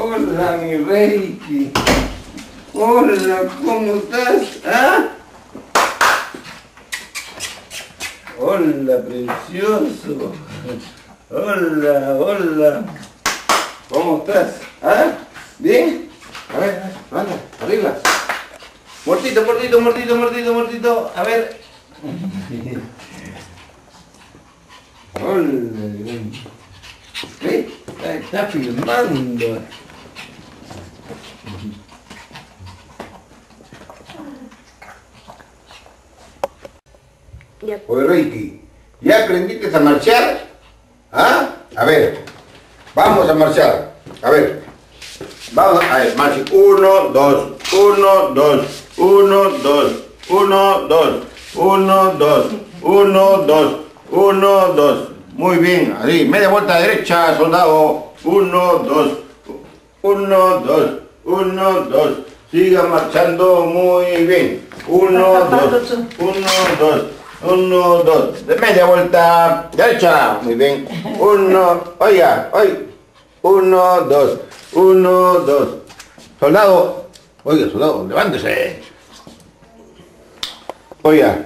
Hola, mi Reiki. Hola, ¿cómo estás? ¿Ah? Hola, precioso. Hola, hola. ¿Cómo estás? ¿Ah? ¿Bien? A ver, anda, arriba. Muertito, muertito, muertito, muertito, muertito. A ver. Hola, ¿qué? Está filmando. Oye, Reiki, ¿ya aprendiste a marchar? ¿Ah? A ver, vamos a marchar. A ver, vamos a ver, marcha. 1, 2, 1, 2, 1, 2, 1, 2, 1, 2, 1, 2, 1, 2. Muy bien, así, media vuelta a derecha, soldado. 1, 2, 1, 2, 1, 2. Siga marchando muy bien. 1, 2, 1, 2. 1, 2, de media vuelta, derecha, muy bien. 1, oiga, 1, 2, 1, 2. Soldado, oiga, soldado, levántese. Oiga.